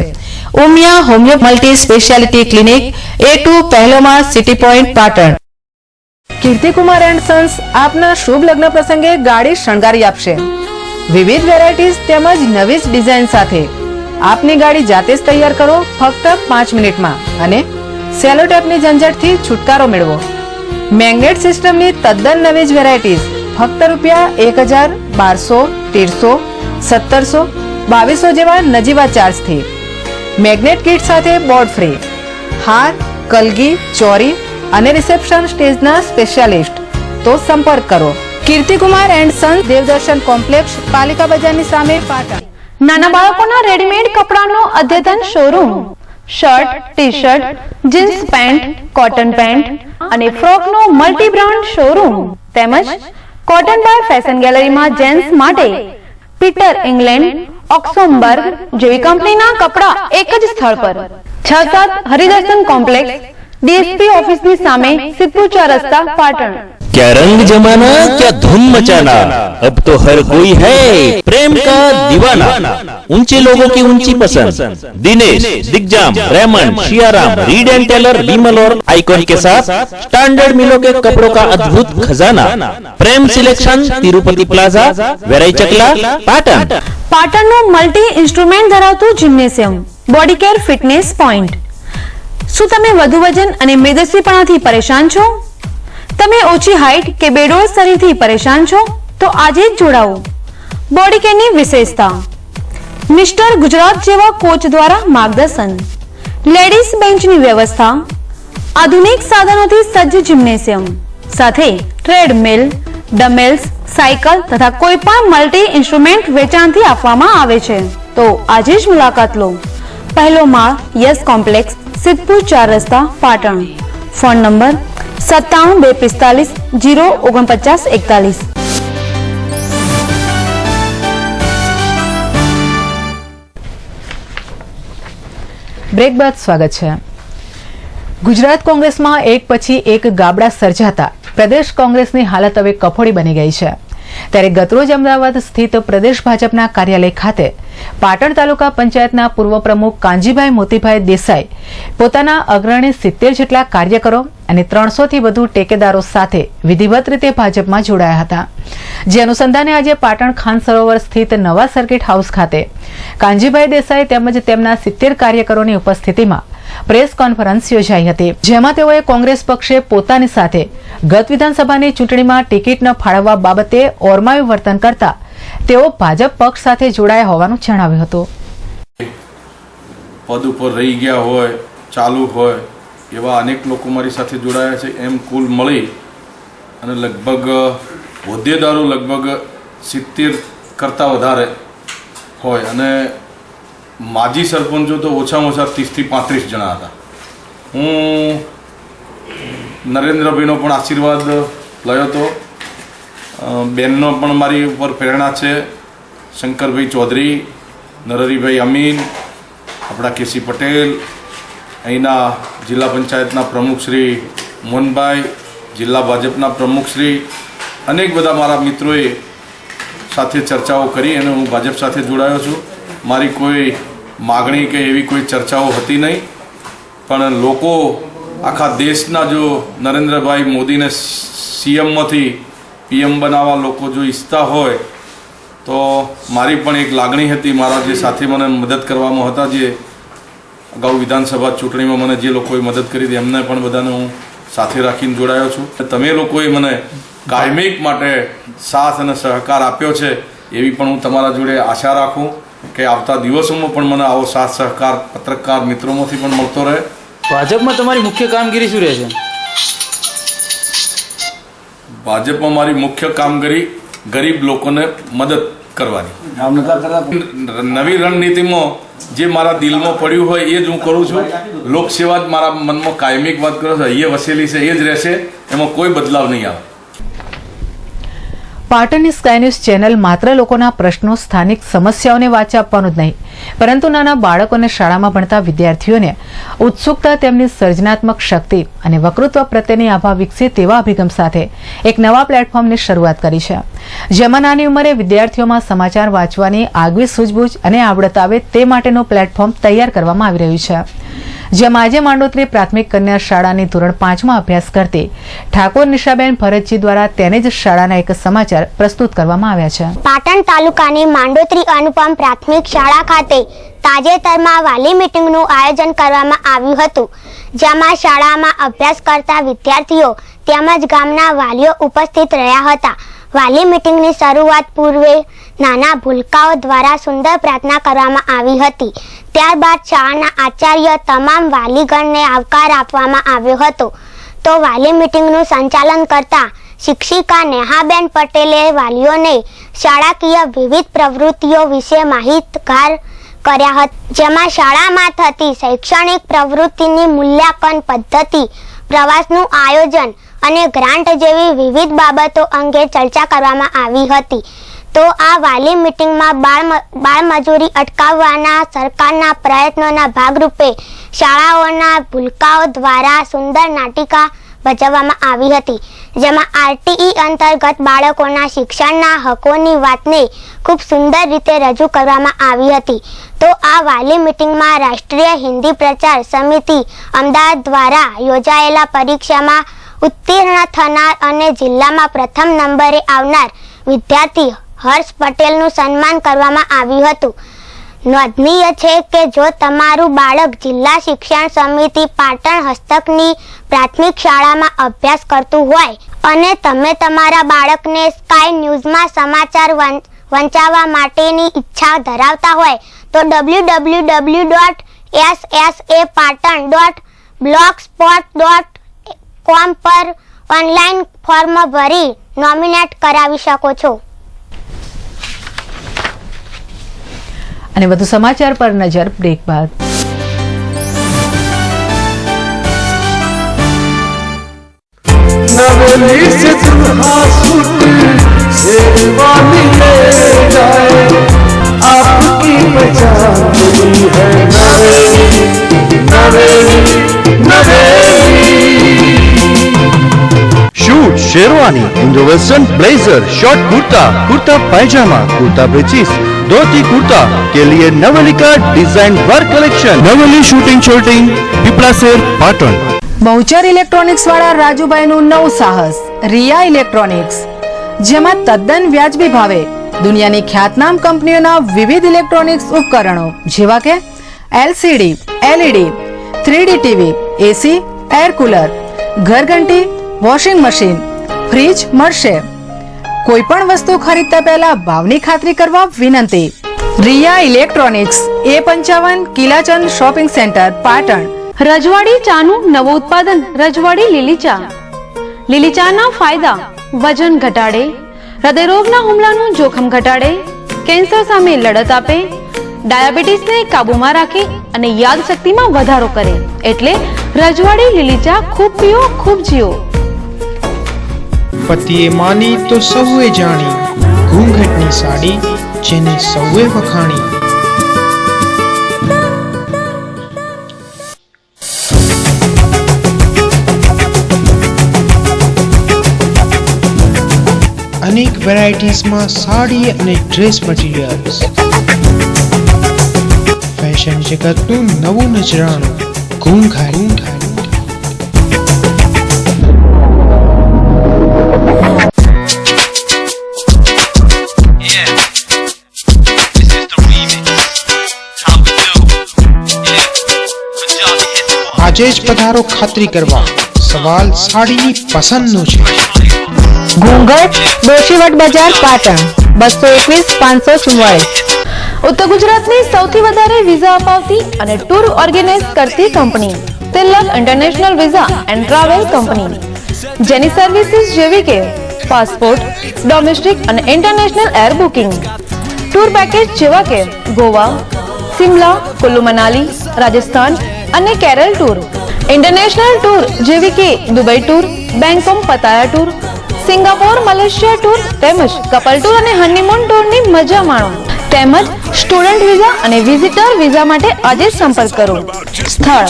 Umiya homeo multi speciality clinic A2 પહેલો માળ city point Patan. Kirtikumar and sons આપના શુભ લગ્ન પ્રસંગે ગાડી શણગારી આપશે. વિવિધ વેરાયટીઝ તેમજ નવી ડિઝાઇન સાથે આપની ગાડી જાતે જ તૈયાર કરો ફક્ત 5 મિનિટમાં અને સેલો ટેપની ઝંઝટથી છુટકારો મેળવો. મેગ્નેટ સિસ્ટમની તદ્દન નવી જ વેરાયટીઝ ફક્ત ₹1000 1200 1300 1700 2200 જેવા નજીવા ચાર્જથી મેગ્નેટ કિટ સાથે બોર્ડ ફ્રી હાર કલગી ચોરી અને રિસેપ્શન સ્ટેજના સ્પેશિયાલિસ્ટ તો સંપર્ક કરો Kirtikumar and Sons Devdarshan complex પાલિકા બજારની સામે પાટણ. નાના બાળકોના રેડીમેડ કપડાનો અદ્યતન showroom shirt T shirt jeans pant cotton pant અને ફ્રોકનો મલ્ટી બ્રાન્ડ શોરૂમ તેમજ કોટન બાય ફેશન ગેલેરીમાં જેન્ટ્સ માટે પીટર ઇંગ્લેન્ડ ઓક્સોમબર્ગ જેવી કંપનીના કપડા એક જ સ્થળ પર 6-7 હરિદર્શન કોમ્પ્લેક્સ DSP ઓફિસની સામે સિદ્ધપુર 4 રસ્તા પાટણ. क्या रंग जमाना क्या धूम मचाना अब तो हर कोई है प्रेम का दीवाना ऊंचे लोगों की ऊंची पसंद Dinesh Digjam Raymond Siyaram Reid and Taylor Vimal और आइकॉन के साथ स्टैंडर्ड मिलों के कपड़ों का अद्भुत खजाना प्रेम सिलेक्शन तिरुपति प्लाजा वेराई चकला पाटण. પાટણનું મલ્ટી ઇન્સ્ટ્રુમેન્ટ ધરાવતું gymnasium body care fitness point. શું તમે વધુ વજન અને મેદસ્વીપણાથી પરેશાન છો? તમે ઓછી હાઈટ કે બેડોળ શરીરથી પરેશાન છો તો આજે જ જોડાઓ. બોડી કેરની વિશેષતા મિસ્ટર ગુજરાત જેવા કોચ દ્વારા માર્ગદર્શન લેડીઝ બેન્ચની વ્યવસ્થા આધુનિક સાધનોથી સજ્જ જિમ્નેશિયમ સાથે ટ્રેડમિલ ડમ્બેલ્સ સાયકલ તથા કોઈ પણ મલ્ટી ઇન્સ્ટ્રુમેન્ટ વેચાણથી આપવામાં આવે છે તો આજે જ મુલાકાત લો. પહેલો માળ યસ કોમ્પ્લેક્સ સિદ્ધપુર 4 રસ્તા પાટણ. ફોન નંબર 97 બ્રેક બાદ સ્વાગત છે. ગુજરાત કોંગ્રેસમાં એક પછી એક ગાબડા સર્જાતા પ્રદેશ કોંગ્રેસની હાલત હવે કફોડી બની ગઈ છે. ત્યારે ગતરોજ અમદાવાદ સ્થિત પ્રદેશ ભાજપના કાર્યાલય ખાતે પાટણ તાલુકા પંચાયતના પૂર્વ પ્રમુખ કાંજીભાઈ મોતીભાઈ દેસાઈ પોતાના અગ્રણી 70 જેટલા કાર્યકરો અને 300 થી વધુ ટેકેદારો સાથે વિધિવત રીતે ભાજપમાં જોડાયા હતા. જે અનુસંધાને આજે પાટણ ખાન સરોવર સ્થિત નવા સર્કિટ હાઉસ ખાતે કાંજીભાઈ દેસાઈ તેમજ તેમના 70 કાર્યકરોની ઉપસ્થિતિમાં પ્રેસ કોન્ફરન્સ યોજાઈ હતી. જેમાં તેઓએ કોંગ્રેસ પક્ષે પોતાની સાથે ગત વિધાનસભાની ચૂંટણીમાં ટિકિટ ન ફાળવવા બાબતે ઓરમાયું વર્તન કરતા તેઓ ભાજપ પક્ષ સાથે જોડાયા હોવાનું જણાવ્યું હતું. પદ ઉપર રહી ગયા હોય ચાલુ હોય એવા અનેક લોકો મારી સાથે જોડાયા છે. એમ કુલ મળી અને લગભગ હોદ્દેદારો લગભગ 70 કરતાં વધારે હોય અને માજી સરપંચો તો ઓછામાં ઓછા 30 થી 35 જણા હતા. હું નરેન્દ્રભાઈનો પણ આશીર્વાદ લયો હતો. બેનનો પણ મારી ઉપર પ્રેરણા છે. શંકરભાઈ ચૌધરી, નરહરીભાઈ અમીન, આપણા કેસી પટેલ, અહીંના જિલ્લા પંચાયતના પ્રમુખ શ્રી મોહનભાઈ, જિલ્લા ભાજપના પ્રમુખ શ્રી, અનેક બધા મારા મિત્રોએ સાથે ચર્ચાઓ કરી અને હું ભાજપ સાથે જોડાયો છું. મારી કોઈ માગણી કે એવી કોઈ ચર્ચાઓ હતી નહીં, પણ લોકો આખા દેશના જો નરેન્દ્રભાઈ મોદીને CMમાંથી PM બનાવવા લોકો જો ઈચ્છતા હોય તો મારી પણ એક લાગણી હતી, મારા જે સાથે મને મદદ કરવામાં હતા, જે અગાઉ વિધાનસભા ચૂંટણીમાં મને જે લોકોએ મદદ કરી હતી એમને પણ બધાને હું સાથે રાખીને જોડાયો છું. તમે લોકોએ મને કાયમિક માટે સાથ અને સહકાર આપ્યો છે એવી પણ હું તમારા જોડે આશા રાખું કે આવતા દિવસોમાં પણ મને આવો સાથ સહકાર પત્રકાર મિત્રોમાંથી પણ મળતો રહે. ભાજપમાં તમારી મુખ્ય કામગીરી શું રહેશે? ભાજપમાં મારી મુખ્ય કામગીરી ગરીબ લોકોને મદદ કરવાની. નવી રણનીતિમાં જે મારા દિલમાં પડ્યું હોય એ જ હું કરું છું. લોકસેવા જ મારા મનમાં કાયમિક વાત કરો છો એ વસેલી છે, એ જ રહેશે, એમાં કોઈ બદલાવ નહીં આવે. પાટણની સ્કાય ન્યૂઝ ચેનલ માત્ર લોકોના પ્રશ્નો, સ્થાનિક સમસ્યાઓને વાચા આપવાનું જ નહીં, પરંતુ નાના બાળકો અને શાળામાં ભણતા વિદ્યાર્થીઓને ઉત્સુકતા, તેમની સર્જનાત્મક શક્તિ અને વકૃત્વ પ્રત્યેની આભા વિકસે તેવા અભિગમ સાથે એક નવા પ્લેટફોર્મની શરૂઆત કરી છે, જેમાં નાની ઉંમરે વિદ્યાર્થીઓમાં સમાચાર વાંચવાની આગવી સૂઝબૂછ અને આવડત આવે તે માટેનું પ્લેટફોર્મ તૈયાર કરવામાં આવી રહ્યું છે. જેમાં આજે માંડોત્રી પ્રાથમિક કન્યા શાળાની ધોરણ 5માં અભ્યાસ કરતી ઠાકોર નિશાબેન ભરતજી દ્વારા તેને જ શાળાના એક સમાચાર પ્રસ્તુત કરવામાં આવ્યા છે. પાટણ તાલુકાની માંડોત્રી અનુપમ પ્રાથમિક શાળા ખાતે તાજેતરમાં વાલી મીટિંગનું આયોજન કરવામાં આવ્યું હતું, જેમાં શાળામાં અભ્યાસ કરતા વિદ્યાર્થીઓ તેમજ ગામના વાલીઓ ઉપસ્થિત રહ્યા હતા. વાલી મીટિંગની શરૂઆત પૂર્વે નાના ભૂલકાઓ દ્વારા સુંદર પ્રાર્થના કરવામાં આવી હતી. ત્યારબાદ શાળાના આચાર્ય તમામ વાલીગણને આવકાર આપવામાં આવ્યો હતો. તો વાલી મીટિંગનું સંચાલન કરતા શિક્ષિકા નેહાબેન પટેલે વાલીઓને શાળાકીય વિવિધ પ્રવૃત્તિઓ વિશે માહિતગાર કર્યા હતા, જેમાં શાળામાં થતી શૈક્ષણિક પ્રવૃત્તિની મૂલ્યાંકન પદ્ધતિ, પ્રવાસનું આયોજન અને ગ્રાન્ટ જેવી વિવિધ બાબતો અંગે ચર્ચા કરવામાં આવી હતી. તો આ વાલી મીટિંગમાં બાળમજૂરી અટકાવવાના સરકારના પ્રયત્નોના ભાગરૂપે શાળાઓના ભૂલકાઓ દ્વારા સુંદર નાટિકા ભજવવામાં આવી હતી, જેમાં આરટીઈ અંતર્ગત બાળકોના શિક્ષણના હકોની વાતને ખૂબ સુંદર રીતે રજૂ કરવામાં આવી હતી. તો આ વાલી મીટિંગમાં રાષ્ટ્રીય હિન્દી પ્રચાર સમિતિ અમદાવાદ દ્વારા યોજાયેલા પરીક્ષામાં ઉત્તીર્ણ થનાર અને જિલ્લામાં પ્રથમ નંબરે આવનાર વિદ્યાર્થી હર્ષ પટેલનું સન્માન કરવામાં આવ્યું હતું. નોંધનીય છે કે જો તમારું બાળક જિલ્લા શિક્ષણ સમિતિ પાટણ હસ્તકની પ્રાથમિક શાળામાં અભ્યાસ કરતું હોય અને તમે તમારા બાળકને સ્કાય ન્યૂઝમાં સમાચાર વંચાવવા માટેની ઈચ્છા ધરાવતા હોય તો www.sasapatan.blogspot.com પર ઓનલાઈન ફોર્મ ભરી નોમિનેટ કરાવી શકો છો. અને વધુ સમાચાર પર નજર બ્રેક બાદ. नवेली से दुल्हा सूट शेरवानी ले जाए आपकी पहचान है Naveli Naveli Naveli suit sherwani Indo western blazer short kurta kurta pyjama kurta पेचिस धोती कुर्ता के लिए नवेली का design work collection Naveli suiting shirting पिपला शेर पाटन. બહુચર ઇલેક્ટ્રોનિક્સ વાળા રાજુભાઈનું નવું સાહસ રિયા ઇલેક્ટ્રોનિક્સ, જેમાં તદ્દન વ્યાજબી ભાવે દુનિયાની ખ્યાતનામ કંપનીઓના વિવિધ ઇલેક્ટ્રોનિક્સ ઉપકરણો જેવા કે LCD, LED, 3D TV, AC, air cooler, ઘરઘંટી, વોશિંગ મશીન, ફ્રીજ મળશે. કોઈ પણ વસ્તુ ખરીદતા પહેલા ભાવની ખાતરી કરવા વિનંતી. Riya electronics, A55 Kilachand shopping centre, Patan. રજવાડી ચાનું નવું ઉત્પાદન રજવાડી લીલી ચા. લીલી ચાના ફાયદા: વજન ઘટાડે, હૃદયરોગના હુમલાનું જોખમ ઘટાડે, કેન્સર સામે લડત આપે, ડાયાબિટીસને કાબૂમાં રાખે અને યાદશક્તિમાં વધારો કરે. એટલે રજવાડી લીલી ચા ખૂબ પીઓ, ખૂબ જીઓ. પતિએ માની તો સૌએ જાણી, ઘૂંઘટની સાડી જેને સૌએ વખાણી. અનેક વેરાયટીઝમાં સાડી અને ડ્રેસ મટીરિયલ્સ, ફેશન જગતનું નવું નજરાણું, ઘૂંઘાટ. આજે જ પધારો ખાતરી કરવા. સવાલ સાડીની પસંદનો છે. ઘૂંઘટ ડોશીવટ બજાર પાટણ 221 544. ઉત્તર ગુજરાતની સૌથી વધારે વિઝા અપાવતી અને ટૂર ઓર્ગેનાઇઝ કરતી company Tilak international visa and travel company, જેની સર્વિસીસ જેવી કે પાસપોર્ટ, ડોમેસ્ટિક અને international air booking, tour package જેવા કે ગોવા, સિમલા, કુલ્લુ મનાલી, રાજસ્થાન અને કેરળ ટૂર, ઇન્ટરનેશનલ ટૂર જેવી કે Dubai tour, Bangkok Pattaya tour, Singapore Malaysia tour તેમજ કપલ ટૂર અને હનીમૂન ટૂરની મજા માણો. તેમજ સ્ટુડન્ટ વિઝા અને વિઝિટર વિઝા માટે આજે સંપર્ક કરો. સ્થળ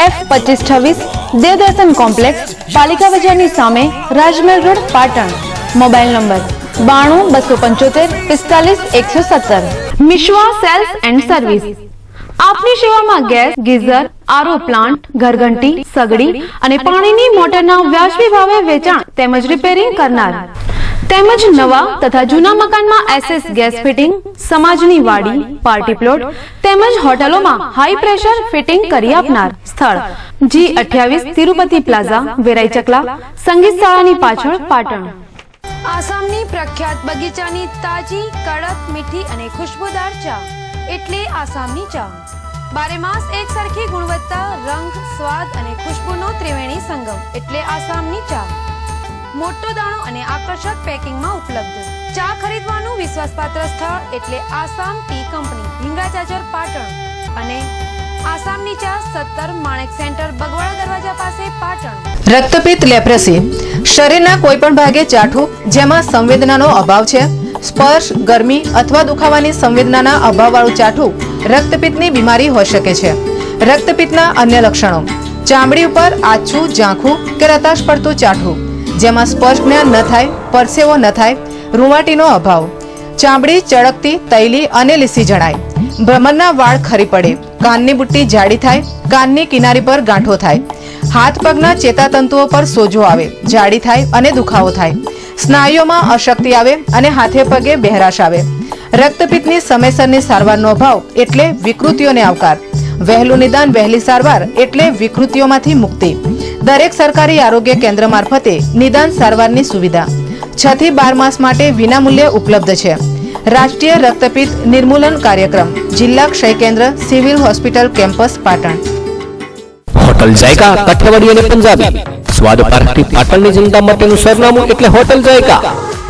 F2526 દેવદર્શન કોમ્પ્લેક્સ, પાલિકા બજારની સામે, Rajmahel road, Patan. Mobile number 92 275 45 117. Mishwa sales and service આપની સેવામાં ગેસ, ગીઝર, આરઓ પ્લાન્ટ, ઘરઘંટી, સગડી અને પાણીની મોટરના વ્યાજબી ભાવે વેચાણ તેમજ રિપેરિંગ કરનાર તેમજ નવા તથા જૂના મકાનમાં એસએસ ગેસ ફિટિંગ, સમાજની વાડી, પાર્ટી પ્લોટ તેમજ હોટલોમાં હાઈ પ્રેશર ફિટિંગ કરી આપનાર. સ્થળ G28 તિરુપતિ પ્લાઝા, વેરાઈ ચકલા, સંગીત શાળાની પાછળ, પાટણ. આસામની પ્રખ્યાત બગીચાની તાજી, કડક, મીઠી અને ખુશ્બુદાર ચા એટલે આસામની ચા. બારે માસ એક સરખી ગુણવત્તા, રંગ, સ્વાદ અને ખુશ્બુનો ત્રિવેણી સંગમ એટલે આસામની ચા. મોટો દાણો અને આકર્ષક પેકિંગમાં ઉપલબ્ધ. ચા ખરીદવાનું વિશ્વાસપાત્ર સ્થળ એટલે આસામ ટી કંપની, હિંગળાચાચર, પાટણ. અને આસામની ચા 17 માણેક સેન્ટર, બગવાડા દરવાજા પાસે, પાટણ. રક્તપિત્ત લેપ્રેસી શરીરના કોઈ પણ ભાગે ચાઠું જેમાં સંવેદનાનો અભાવ છે, સ્પર્શ, ગરમી અથવા દુખાવાની સંવેદનાના અભાવવાળું ચાઠું રક્તપિત્તની બીમારી હોઈ શકે છે. રક્તપિત્તના અન્ય લક્ષણો: ચામડી ઉપર આછું, ઝાંખું કે રતાશ પડતું ચાઠું જેમાં સ્પર્શ જ્ઞાન ન થાય, પરસેવો ન થાય, રૂંવાટીનો અભાવ, ચામડી ચળકતી, તૈલી અને લીસી જણાય, ભ્રમરના વાળ ખરી પડે, કાનની બુટ્ટી જાડી થાય, કાનની કિનારી પર ગાંઠો થાય, હાથ પગના ચેતાતંતુઓ પર સોજો આવે, જાડી થાય અને દુખાવો થાય, સ્નાયુઓમાં અશક્તિ આવે અને હાથે પગે બહેરાશ આવે. રક્તપિત્તની સમયસરની સારવારનો અભાવ એટલે વિકૃતિઓને આવકાર. વહેલું નિદાન, વહેલી સારવાર એટલે વિકૃતિઓમાંથી મુક્તિ. દરેક સરકારી આરોગ્ય કેન્દ્ર મારફતે નિદાન સારવારની સુવિધા 6 થી 12 માસ માટે વિનામૂલ્યે ઉપલબ્ધ છે. રાષ્ટ્રીય રક્તપિત્ત નિર્મૂલન કાર્યક્રમ, જિલ્લા ક્ષય કેન્દ્ર, civil hospital campus, Patan. Hotel Jayka Kathiyawadi અને પંજાબી સ્વાદ પાર્ટી પાટણની જનતા માટેનું સરનામું એટલે હોટલ જાયકા,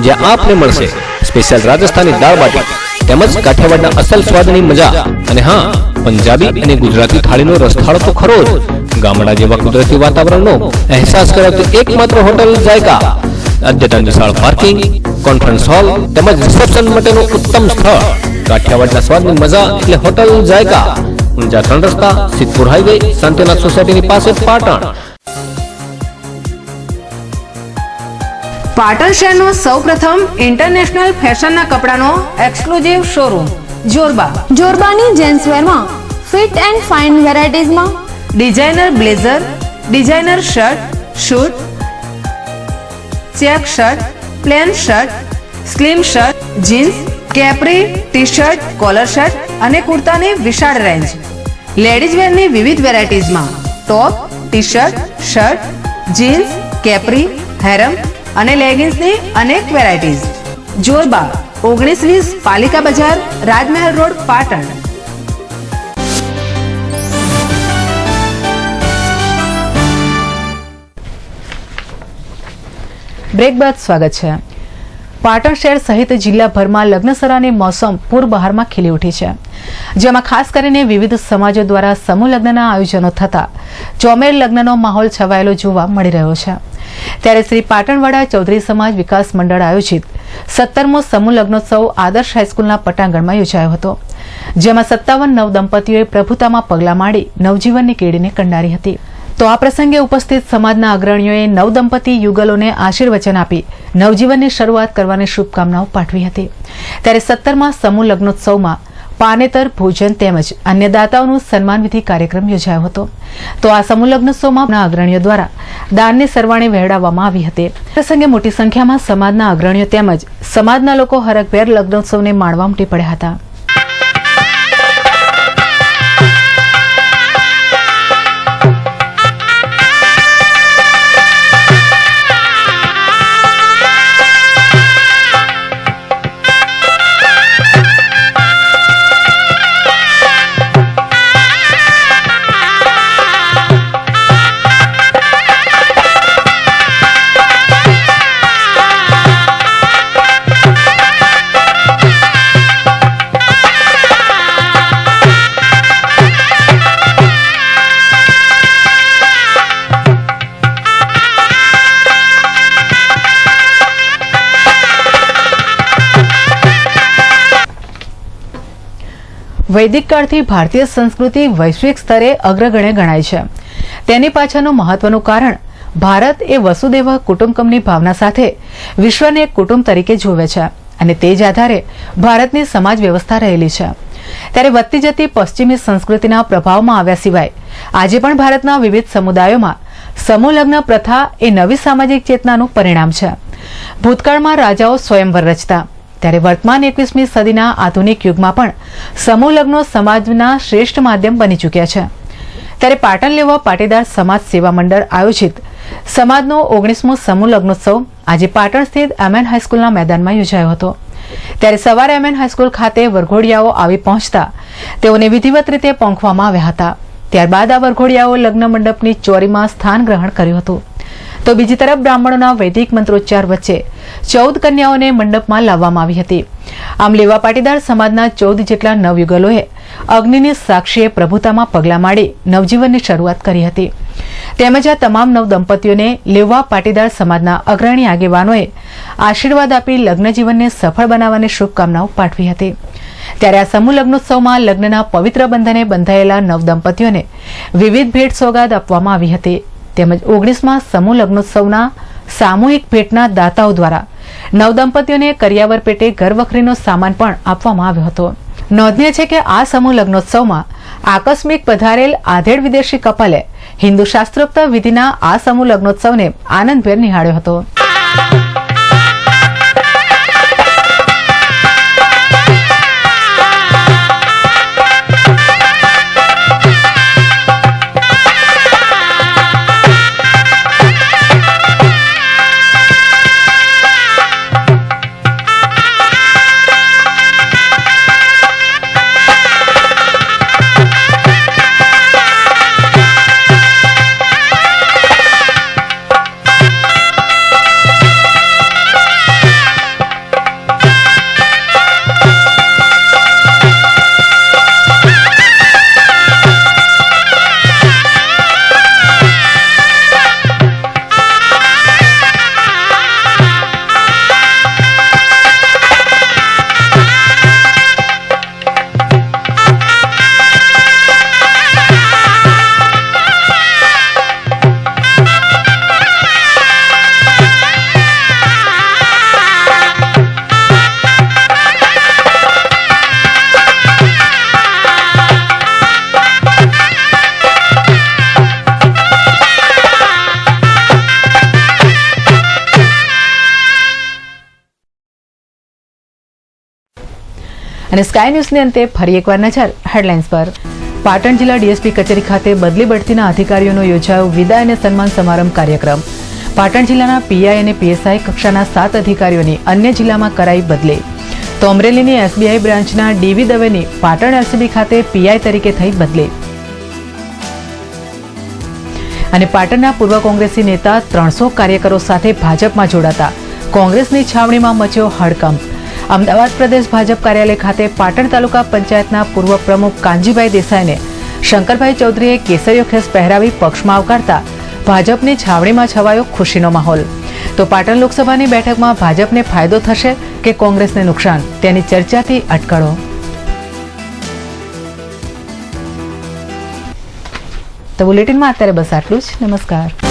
જ્યાં આપને મળશે સ્પેશિયલ રાજસ્થાની દાળ બાટી તેમજ કાઠિયાવાડના અસલ સ્વાદની મજા. અને હા, પંજાબી અને ગુજરાતી થાળીનો રસથાળ તો ખરો જ. ગામડા જેવા કુદરતી વાતાવરણનો અહેસાસ કરાવતી એકમાત્ર હોટલ જાયકા. અદ્યતન વિશાળ પાર્કિંગ, કોન્ફરન્સ હોલ તેમજ રિસેપ્શન માટેનું ઉત્તમ સ્થળ. કાઠિયાવાડના સ્વાદની મજા એટલે હોટલ જાયકા. ઊંઝા 3 રસ્તા, સિદ્ધપુર હાઈવે, શાંતિનાથ સોસાયટીની પાસે, પાટણ. પાટણ શહેરનો સૌપ્રથમ ઇન્ટરનેશનલ ફેશનના કપડાનો એક્સક્લુઝિવ શોરૂમ જોરબા. જોરબાની જેન્ટ્સવેરમાં ફિટ એન્ડ ફાઇન વેરાયટીઝમાં designer blazer, designer shirt, suit, check shirt, plain shirt, slim shirt, jeans, capri, T shirt, collar shirt અને કુર્તાની વિશાળ રેન્જ. લેડીઝ વેરની વિવિધ વેરાયટીઝમાં top, T shirt, shirt, jeans, capri, harem અને લેગિન્સની અનેક વેરાયટીઝ. જોરબા 1920 પાલિકા બજાર, રાજમહેલ રોડ, પાટણ. બ્રેક બાદ સ્વાગત છે. પાટણ શહેર સહિત જિલ્લાભરમાં લગ્નસરાની મોસમ પૂરબહારમાં ખીલી ઉઠી છે, જેમાં ખાસ કરીને વિવિધ સમાજો દ્વારા સમૂહ લગ્નના આયોજનો થતા ચોમેર લગ્નનો માહોલ છવાયેલો જોવા મળી રહ્યો છે. ત્યારે શ્રી પાટણવાડા ચૌધરી સમાજ વિકાસ મંડળ આયોજિત 17મો સમૂહ લગ્નોત્સવ આદર્શ હાઈસ્કૂલના પટાંગણમાં યોજાયો હતો, જેમાં 57 નવદંપતીઓએ પ્રભુતામાં પગલાં માંડી નવજીવનની કેડીને કંડારી હતી. તો આ પ્રસંગે ઉપસ્થિત સમાજના અગ્રણીઓએ નવદંપતી યુગલોને આશીર્વચન આપી નવજીવનની શરૂઆત કરવાની શુભકામનાઓ પાઠવી હતી. ત્યારે 17મા સમૂહ લગ્નોત્સવમાં પાનેતર, ભોજન તેમજ અન્ય દાતાઓનું સન્માન વિધિ કાર્યક્રમ યોજાયો હતો. તો આ સમૂહ લગ્નોત્સવમાં અગ્રણીઓ દ્વારા દાનની સરવાણી વહેડાવવામાં આવી હતી. પ્રસંગે મોટી સંખ્યામાં સમાજના અગ્રણીઓ તેમજ સમાજના લોકો હરખભેર લગ્નોત્સવને માણવા ઉમટી પડ્યા હતા. વૈદિક કાળથી ભારતીય સંસ્કૃતિ વૈશ્વિક સ્તરે અગ્રગણ્ય ગણાય છે. તેની પાછળનું મહત્વનું કારણ ભારત એ વસુદેવ કુટુંબકમની ભાવના સાથે વિશ્વને એક કુટુંબ તરીકે જોવે છે અને તે જ આધારે ભારતની સમાજ વ્યવસ્થા રહેલી છે. ત્યારે વધતી જતી પશ્ચિમી સંસ્કૃતિના પ્રભાવમાં આવ્યા સિવાય આજે પણ ભારતના વિવિધ સમુદાયોમાં સમૂહ લગ્ન પ્રથા એ નવી સામાજિક ચેતનાનું પરિણામ છે. ભૂતકાળમાં રાજાઓ સ્વયંવર રચતા, ત્યારે વર્તમાન 21મી સદીના આધુનિક યુગમાં પણ સમૂહ લગ્નો સમાજના શ્રેષ્ઠ માધ્યમ બની ચૂક્યા છે. ત્યારે પાટણ લેવા પાટીદાર સમાજ સેવા મંડળ આયોજિત સમાજનો 19મો સમૂહ લગ્નોત્સવ આજે પાટણ સ્થિત MN હાઈસ્કૂલના મેદાનમાં યોજાયો હતો. ત્યારે સવારે MN હાઈસ્કૂલ ખાતે વરઘોડિયાઓ આવી પહોંચતા તેઓને વિધિવત રીતે પહોંચવામાં આવ્યા હતા. ત્યારબાદ આ વરઘોડિયાઓ લગ્ન મંડપની ચોરીમાં સ્થાન ગ્રહણ કર્યું હતું. તો બીજી તરફ બ્રાહ્મણોના વૈદિક મંત્રોચ્ચાર વચ્ચે 14 કન્યાઓને મંડપમાં લાવવામાં આવી હતી. આમ લેવા પાટીદાર સમાજના 14 જેટલા નવયુગલોએ અગ્નિની સાક્ષીએ પ્રભુતામાં પગલાં માંડી નવજીવનની શરૂઆત કરી હતી. તેમજ આ તમામ નવ દંપતીઓને લેવા પાટીદાર સમાજના અગ્રણી આગેવાનોએ આશીર્વાદ આપી લગ્ન જીવનને સફળ બનાવવાની શુભકામનાઓ પાઠવી હતી. ત્યારે આ સમૂહ લગ્નોત્સવમાં લગ્નના પવિત્ર બંધને બંધાયેલા નવ દંપતીઓને વિવિધ ભેટ સોગાદ આપવામાં આવી હતી. તેમજ 19મા સમૂહ લગ્નોત્સવના સામૂહિક ભેટના દાતાઓ દ્વારા નવ દંપતીઓને કરિયાવર પેટે ઘરવખરીનો સામાન પણ આપવામાં આવ્યો હતો. નોંધનીય છે કે આ સમૂહ લગ્નોત્સવમાં આકસ્મિક પધારેલ આધેડ વિદેશી કપલે હિન્દુ શાસ્ત્રોક્ત વિધિના આ સમૂહ લગ્નોત્સવને આનંદભેર નિહાળ્યો હતો. અને સ્કાય ન્યૂઝની અંતે ફરી એકવાર નજર હેડલાઇન્સ પર. પાટણ જિલ્લા ડીએસપી કચેરી ખાતે બદલી બઢતીના અધિકારીઓનો યોજાયો વિદાય અને સન્માન સમારંભ કાર્યક્રમ. પાટણ જિલ્લાના પીઆઈ અને પીએસઆઈ કક્ષાના 7 અધિકારીઓની અન્ય જિલ્લામાં કરાઈ બદલી. તો અમરેલીની એસબીઆઈ બ્રાન્ચના ડીવી દવેની પાટણ એલસીબી ખાતે પીઆઈ તરીકે થઈ બદલી. અને પાટણના પૂર્વ કોંગ્રેસી નેતા 300 કાર્યકરો સાથે ભાજપમાં જોડાતા કોંગ્રેસની છાવણીમાં મચ્યો હડકંપ. અમદાવાદ પ્રદેશ ભાજપ કાર્યાલય ખાતે પાટણ તાલુકા પંચાયતના પૂર્વ પ્રમુખ કાનજીભાઈ દેસાઈને શંકરભાઈ ચૌધરીએ કેસરીયો ખેસ પહેરાવી પક્ષમાં આવકારતા ભાજપની છાવણીમાં છવાયો ખુશીનો માહોલ. તો પાટણ લોકસભાની બેઠકમાં ભાજપને ફાયદો થશે કે કોંગ્રેસને નુકસાન, તેની ચર્ચાથી અટકળો. તો બુલેટિનમાં અત્યારે બસ આટલું જ. નમસ્કાર.